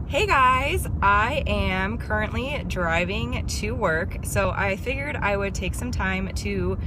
Hey guys, I am currently driving to work, so I figured I would take some time to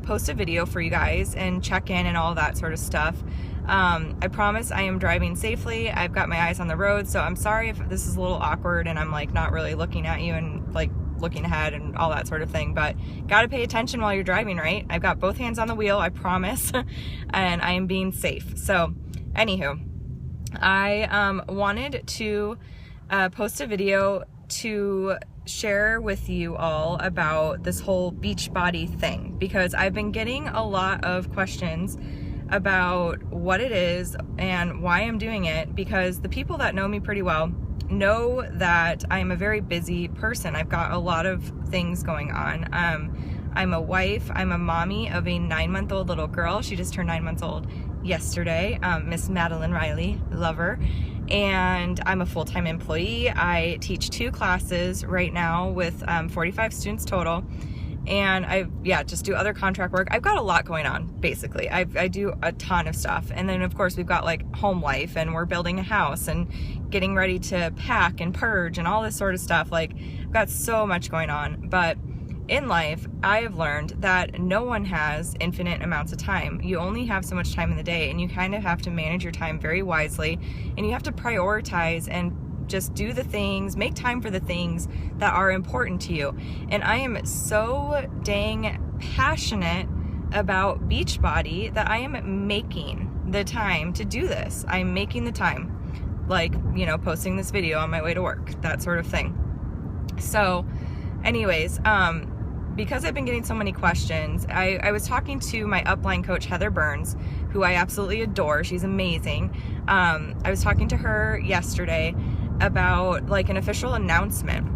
post a video for you guys and check in and all that sort of stuff. I promise I am driving safely. I've got my eyes on the road, so I'm sorry if this is a little awkward and I'm like not really looking at you and like looking ahead and all that sort of thing, but gotta pay attention while you're driving, right? I've got both hands on the wheel, I promise, and I am being safe. So anywho, I wanted to post a video to share with you all about this whole Beachbody thing, because I've been getting a lot of questions about what it is and why I'm doing it, because the people that know me pretty well know that I'm a very busy person. I've got a lot of things going on. I'm a wife, I'm a mommy of a 9-month-old little girl. She just turned 9 months old yesterday, Miss Madelyn Riley, love her. And I'm a full-time employee. I teach 2 classes right now with 45 students total. And I just do other contract work. I've got a lot going on, basically. I do a ton of stuff. And then of course we've got like home life, and we're building a house and getting ready to pack and purge and all this sort of stuff. Like, I've got so much going on. But in life, I have learned that no one has infinite amounts of time. You only have so much time in the day, and you kind of have to manage your time very wisely, and you have to prioritize and just do the things, make time for the things that are important to you. And I am so dang passionate about Beachbody that I am making the time to do this. I'm making the time, like, you know, posting this video on my way to work, that sort of thing. So anyways, because I've been getting so many questions, I was talking to my upline coach, Heather Burns, who I absolutely adore. She's amazing. I was talking to her yesterday about like an official announcement,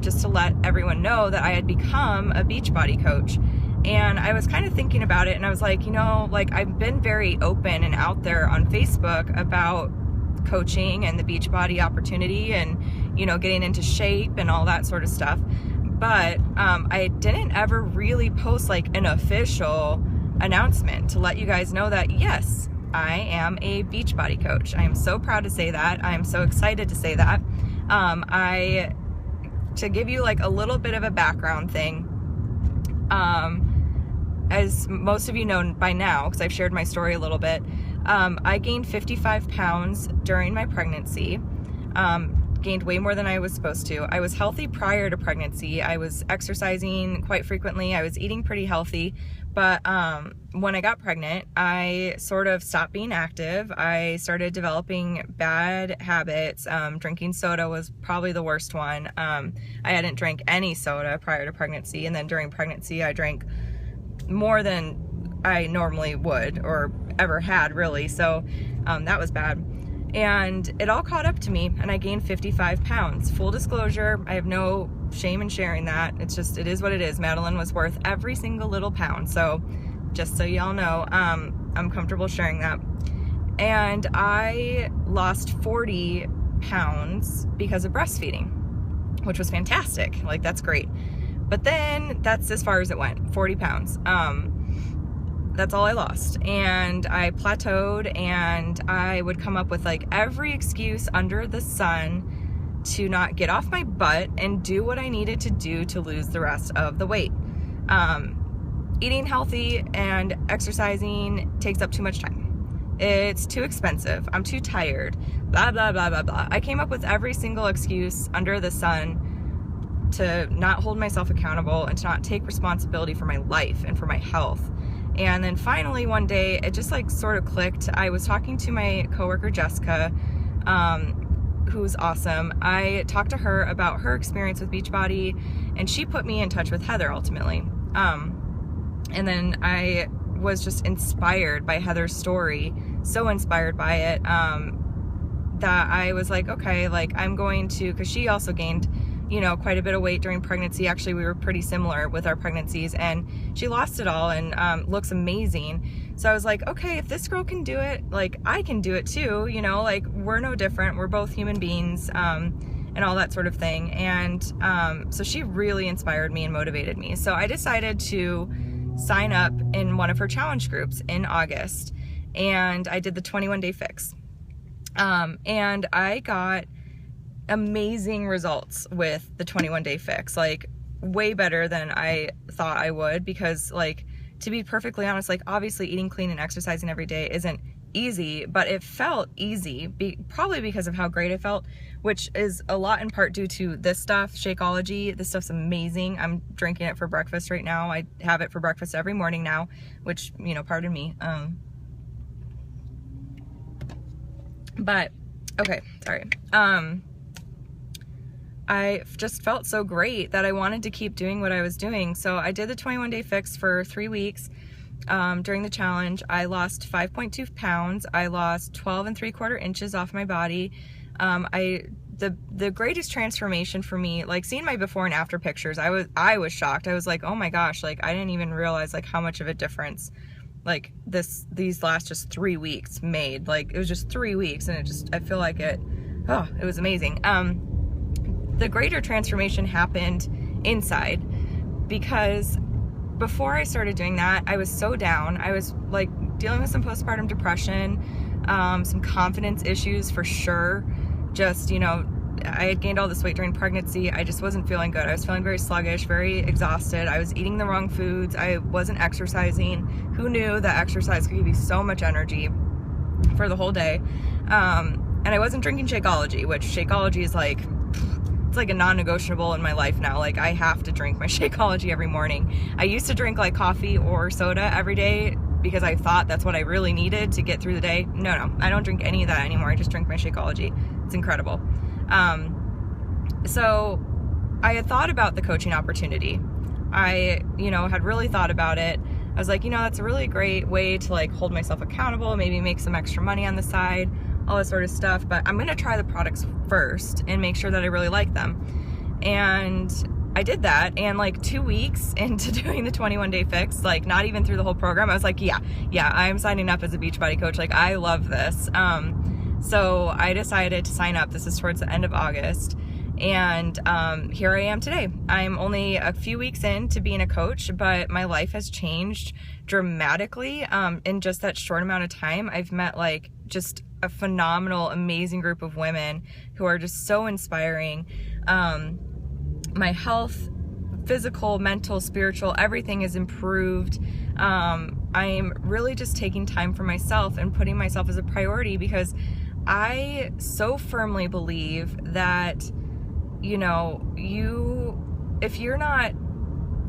just to let everyone know that I had become a Beachbody coach. And I was kind of thinking about it, and I was like, you know, like, I've been very open and out there on Facebook about coaching and the Beachbody opportunity and, you know, getting into shape and all that sort of stuff. But I didn't ever really post like an official announcement to let you guys know that, yes, I am a Beachbody coach. I am so proud to say that. I am so excited to say that. To give you like a little bit of a background thing, as most of you know by now, because I've shared my story a little bit, I gained 55 pounds during my pregnancy. Gained way more than I was supposed to. I was healthy prior to pregnancy. I was exercising quite frequently. I was eating pretty healthy. But when I got pregnant, I sort of stopped being active. I started developing bad habits. Drinking soda was probably the worst one. I hadn't drank any soda prior to pregnancy. And then during pregnancy, I drank more than I normally would or ever had, really. So that was bad. And it all caught up to me, and I gained 55 pounds. Full disclosure, I have no shame in sharing that. It's just, it is what it is. Madelyn was worth every single little pound. So just so y'all know, I'm comfortable sharing that. And I lost 40 pounds because of breastfeeding, which was fantastic. Like, that's great. But then that's as far as it went, 40 pounds. That's all I lost. And I plateaued, and I would come up with like every excuse under the sun to not get off my butt and do what I needed to do to lose the rest of the weight. Eating healthy and exercising takes up too much time. It's too expensive. I'm too tired. Blah, blah, blah, blah, blah. I came up with every single excuse under the sun to not hold myself accountable and to not take responsibility for my life and for my health. And then finally one day it just like sort of clicked. I was talking to my coworker Jessica, who's awesome. I talked to her about her experience with Beachbody, and she put me in touch with Heather ultimately. And then I was just inspired by Heather's story, so inspired by it, that I was like, okay, like, I'm going to, because she also gained, you know, quite a bit of weight during pregnancy. Actually, we were pretty similar with our pregnancies, and she lost it all and looks amazing. So I was like, okay, if this girl can do it, like, I can do it too, you know, like, we're no different. We're both human beings, and all that sort of thing. And so she really inspired me and motivated me. So I decided to sign up in one of her challenge groups in August, and I did the 21-day fix. And I got amazing results with the 21-day fix, like way better than I thought I would, because like, to be perfectly honest, like obviously eating clean and exercising every day isn't easy, but it felt easy, probably because of how great it felt, which is a lot in part due to this stuff, Shakeology. This stuff's amazing. I'm drinking it for breakfast right now. I have it for breakfast every morning now, which, you know, pardon me. But okay, sorry. I just felt so great that I wanted to keep doing what I was doing. So I did the 21-day fix for 3 weeks. During the challenge, I lost 5.2 pounds. I lost 12 3/4 inches off my body. The greatest transformation for me, like seeing my before and after pictures, I was shocked. I was like, oh my gosh, like I didn't even realize like how much of a difference like these last just 3 weeks made. Like it was just 3 weeks, and I feel like it was amazing. The greater transformation happened inside, because before I started doing that, I was so down. I was like dealing with some postpartum depression, some confidence issues for sure. Just, you know, I had gained all this weight during pregnancy. I just wasn't feeling good. I was feeling very sluggish, very exhausted. I was eating the wrong foods. I wasn't exercising. Who knew that exercise could give you so much energy for the whole day? And I wasn't drinking Shakeology, which Shakeology is like, it's like a non-negotiable in my life now. Like I have to drink my Shakeology every morning. I used to drink like coffee or soda every day because I thought that's what I really needed to get through the day. No, I don't drink any of that anymore. I just drink my Shakeology. It's incredible. So I had thought about the coaching opportunity. I, you know, had really thought about it. I was like, you know, that's a really great way to like hold myself accountable, maybe make some extra money on the side, all this sort of stuff, but I'm gonna try the products first and make sure that I really like them. And I did that, and like 2 weeks into doing the 21-day fix, like not even through the whole program, I was like, yeah, I'm signing up as a Beachbody coach. Like I love this. So I decided to sign up. This is towards the end of August. And here I am today. I'm only a few weeks in to being a coach, but my life has changed dramatically in just that short amount of time. I've met like just a phenomenal, amazing group of women who are just so inspiring. My health, physical, mental, spiritual, everything is improved. I'm really just taking time for myself and putting myself as a priority, because I so firmly believe that, you know, if you're not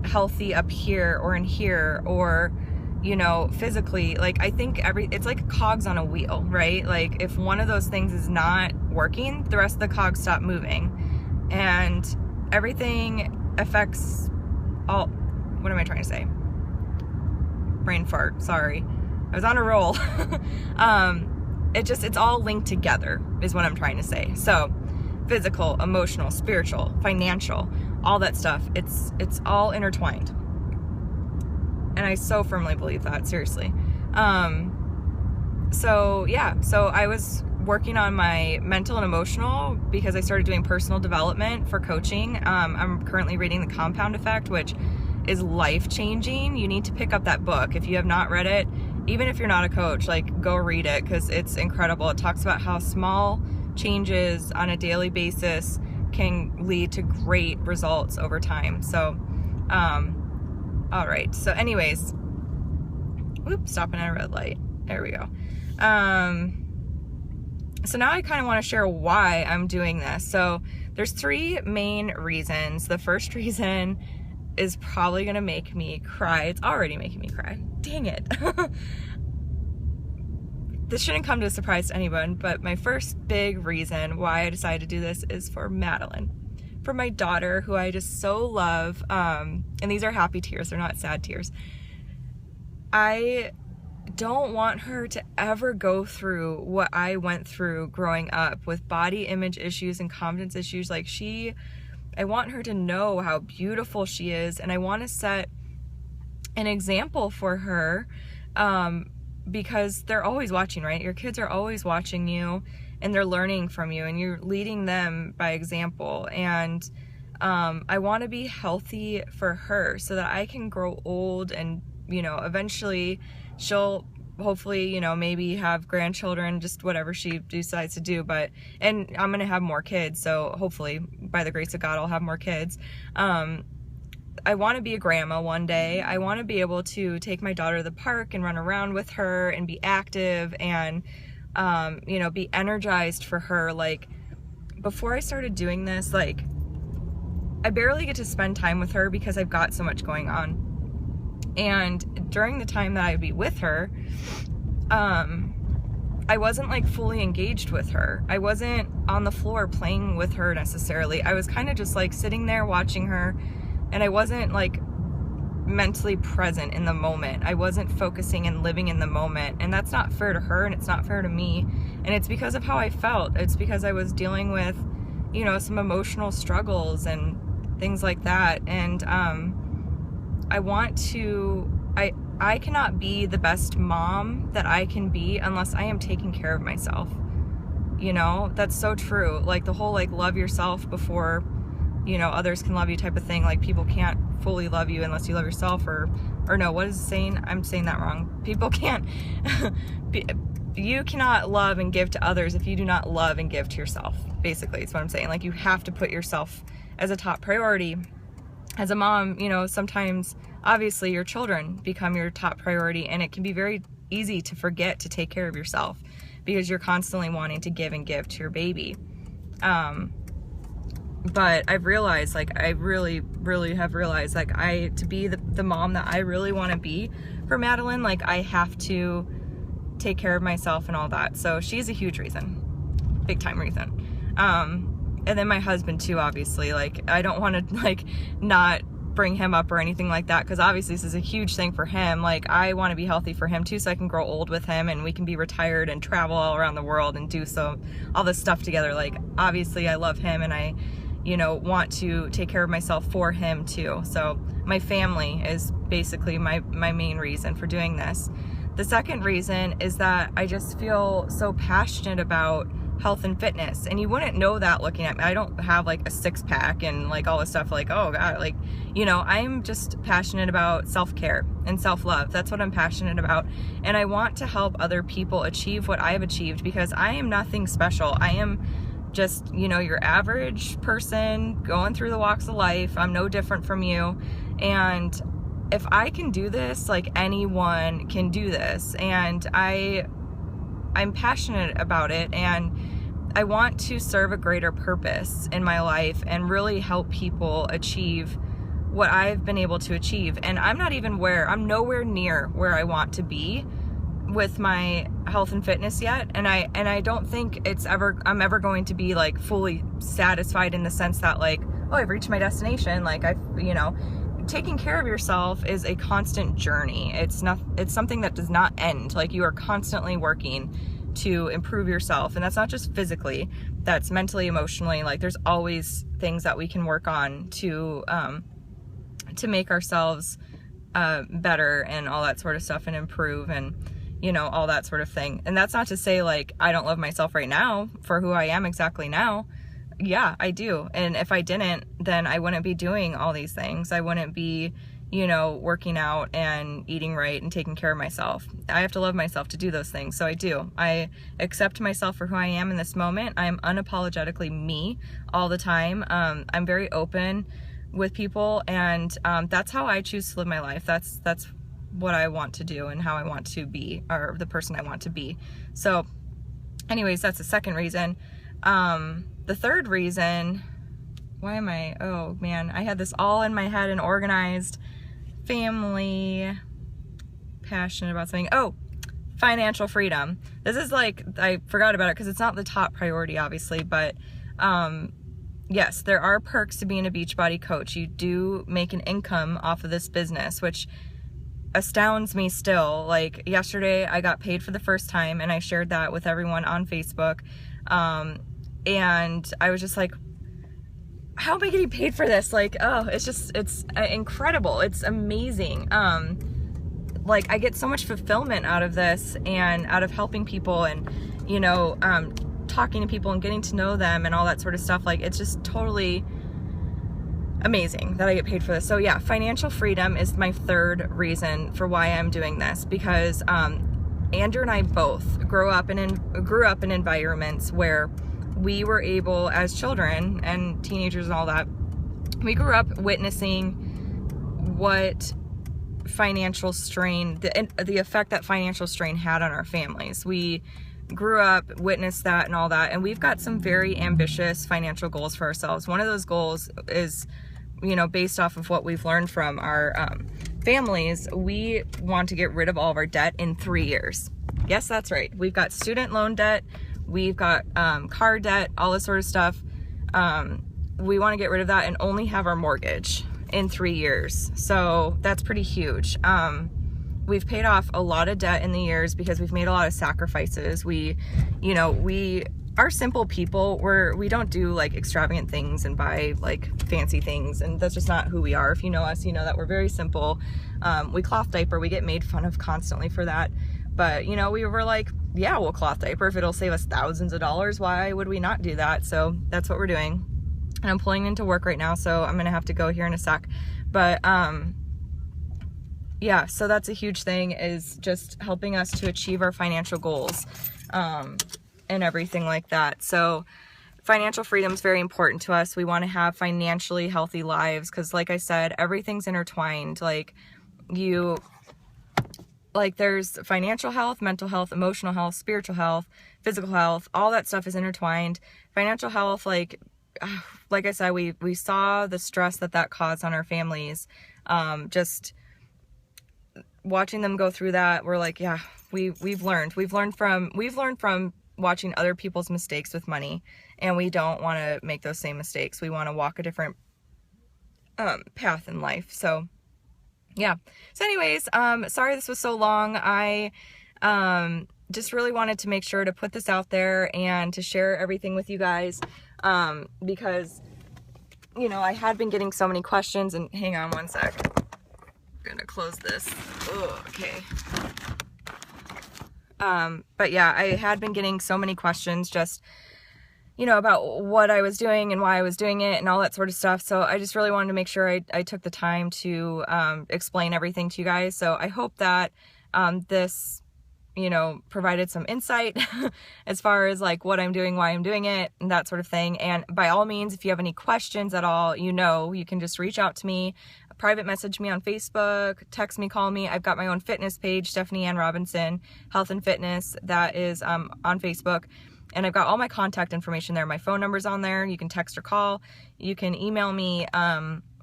healthy up here or in here, or, you know, physically, like I think it's like cogs on a wheel, right? Like if one of those things is not working, the rest of the cogs stop moving, and everything affects all. What am I trying to say? Brain fart, sorry. I was on a roll. It's all linked together is what I'm trying to say. So physical, emotional, spiritual, financial, all that stuff, it's all intertwined. And I so firmly believe that, seriously. So yeah, so I was working on my mental and emotional because I started doing personal development for coaching. I'm currently reading The Compound Effect, which is life-changing. You need to pick up that book. If you have not read it, even if you're not a coach, like go read it, because it's incredible. It talks about how small changes on a daily basis can lead to great results over time. So, all right. So anyways, whoops, stopping at a red light. There we go. So now I kind of want to share why I'm doing this. So there's 3 main reasons. The first reason is probably going to make me cry. It's already making me cry. Dang it. This shouldn't come to a surprise to anyone, but my first big reason why I decided to do this is for Madelyn, for my daughter, who I just so love. And these are happy tears, they're not sad tears. I don't want her to ever go through what I went through growing up with body image issues and confidence issues. Like I want her to know how beautiful she is, and I want to set an example for her, because they're always watching, right? Your kids are always watching you, and they're learning from you, and you're leading them by example. And I want to be healthy for her so that I can grow old, and, you know, eventually she'll hopefully, you know, maybe have grandchildren, just whatever she decides to do. And I'm going to have more kids. So hopefully by the grace of God, I'll have more kids. I want to be a grandma one day. I want to be able to take my daughter to the park and run around with her and be active and, you know, be energized for her. Like, before I started doing this, like, I barely get to spend time with her because I've got so much going on. And during the time that I'd be with her, I wasn't like fully engaged with her. I wasn't on the floor playing with her necessarily. I was kind of just like sitting there watching her, and I wasn't like mentally present in the moment. I wasn't focusing and living in the moment. And that's not fair to her, and it's not fair to me. And it's because of how I felt. It's because I was dealing with, you know, some emotional struggles and things like that. And I cannot be the best mom that I can be unless I am taking care of myself. You know, that's so true. Like the whole like love yourself before, you know, others can love you type of thing. Like, people can't fully love you unless you love yourself, or no, what is it saying? I'm saying that wrong. People can't, you cannot love and give to others if you do not love and give to yourself. Basically, it's what I'm saying. Like, you have to put yourself as a top priority. As a mom, you know, sometimes obviously your children become your top priority, and it can be very easy to forget to take care of yourself because you're constantly wanting to give and give to your baby. But I've realized, like, I really have realized, like, to be the mom that I really want to be for Madeline, like, I have to take care of myself and all that. So she's a huge reason, big time reason. And then my husband too, obviously. Like, I don't want to like not bring him up or anything like that, because obviously this is a huge thing for him. Like, I want to be healthy for him too, so I can grow old with him and we can be retired and travel all around the world and do all this stuff together. Like, obviously I love him, and I, you know, want to take care of myself for him too. So my family is basically my main reason for doing this. The second reason is that I just feel so passionate about health and fitness, and you wouldn't know that looking at me. I don't have like a six-pack and like all this stuff, like, oh god, like, you know, I'm just passionate about self-care and self-love. That's what I'm passionate about, and I want to help other people achieve what I have achieved, because I am nothing special. I am just, you know, your average person going through the walks of life. I'm no different from you, and if I can do this, like, anyone can do this. And I'm passionate about it, and I want to serve a greater purpose in my life and really help people achieve what I've been able to achieve. And I'm nowhere near where I want to be with my health and fitness yet. And I don't think I'm ever going to be like fully satisfied in the sense that, like, oh, I've reached my destination. Like, you know, taking care of yourself is a constant journey. It's something that does not end. Like, you are constantly working to improve yourself, and that's not just physically, that's mentally, emotionally. Like, there's always things that we can work on to make ourselves better and all that sort of stuff, and improve, and, you know, all that sort of thing. And that's not to say, like, I don't love myself right now for who I am exactly now. Yeah, I do. And if I didn't, then I wouldn't be doing all these things. I wouldn't be, you know, working out and eating right and taking care of myself. I have to love myself to do those things. So I do. I accept myself for who I am in this moment. I'm unapologetically me all the time. I'm very open with people, and that's how I choose to live my life. That's what I want to do and how I want to be, or the person I want to be. So anyways, that's the second reason. The third reason, oh man, I had this all in my head and organized. Family, passionate about something. Oh, financial freedom. This is like, I forgot about it because it's not the top priority, obviously, but yes, there are perks to being a Beachbody coach. You do make an income off of this business, which astounds me still. Like, yesterday I got paid for the first time, and I shared that with everyone on Facebook. And I was just like, how am I getting paid for this? Like, oh, it's incredible. It's amazing. Like, I get so much fulfillment out of this and out of helping people, and, you know, talking to people and getting to know them and all that sort of stuff. Like, it's just totally amazing that I get paid for this. So yeah, financial freedom is my third reason for why I'm doing this, because Andrew and I both grew up in environments where we were able, as children and teenagers and all that, we grew up witnessing what financial strain, the effect that financial strain had on our families. We grew up, witnessed that and all that, and we've got some very ambitious financial goals for ourselves. One of those goals is, you know, based off of what we've learned from our families. We want to get rid of all of our debt in 3 years. Yes, that's right. We've got student loan debt, we've got car debt, all this sort of stuff. We want to get rid of that and only have our mortgage in 3 years. So that's pretty huge. We've paid off a lot of debt in the years because we've made a lot of sacrifices. We are simple people. We don't do like extravagant things and buy like fancy things, and that's just not who we are. If you know us, you know that we're very simple. We cloth diaper. We get made fun of constantly for that, but you know, we were like, yeah, we'll cloth diaper if it'll save us thousands of dollars. Why would we not do that? So that's what we're doing. And I'm pulling into work right now, so I'm gonna have to go here in a sec. But yeah, so that's a huge thing, is just helping us to achieve our financial goals and everything like that. So financial freedom is very important to us. We want to have financially healthy lives because, like I said, everything's intertwined. There's financial health, mental health, emotional health, spiritual health, physical health, all that stuff is intertwined. Financial health, like I said, we saw the stress that caused on our families. Just watching them go through that, we're like, yeah, we've learned from watching other people's mistakes with money, and we don't want to make those same mistakes. We want to walk a different path in life. So yeah. So anyways, sorry this was so long. I just really wanted to make sure to put this out there and to share everything with you guys, because, you know, I had been getting so many questions. And hang on one sec. I'm gonna close this. Oh, okay. But yeah, I had been getting so many questions just, you know, about what I was doing and why I was doing it and all that sort of stuff. So I just really wanted to make sure I took the time to explain everything to you guys. So I hope that this, you know, provided some insight as far as like what I'm doing, why I'm doing it, and that sort of thing. And by all means, if you have any questions at all, you know, you can just reach out to me, private message me on Facebook, text me, call me. I've got my own fitness page, Stephanie Ann Robinson Health and Fitness, that is on Facebook. And I've got all my contact information there. My phone number's on there. You can text or call. You can email me,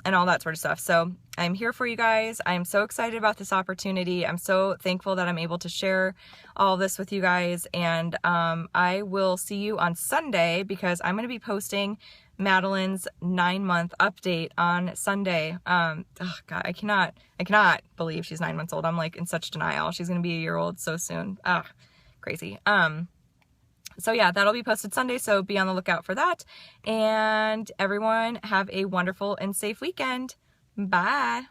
and all that sort of stuff. So I'm here for you guys. I'm so excited about this opportunity. I'm so thankful that I'm able to share all this with you guys. And I will see you on Sunday, because I'm going to be posting Madelyn's 9-month update on Sunday. Oh God, I cannot believe she's 9 months old. I'm like in such denial. She's going to be a year old so soon. Crazy. So yeah, that'll be posted Sunday, so be on the lookout for that. And everyone have a wonderful and safe weekend. Bye.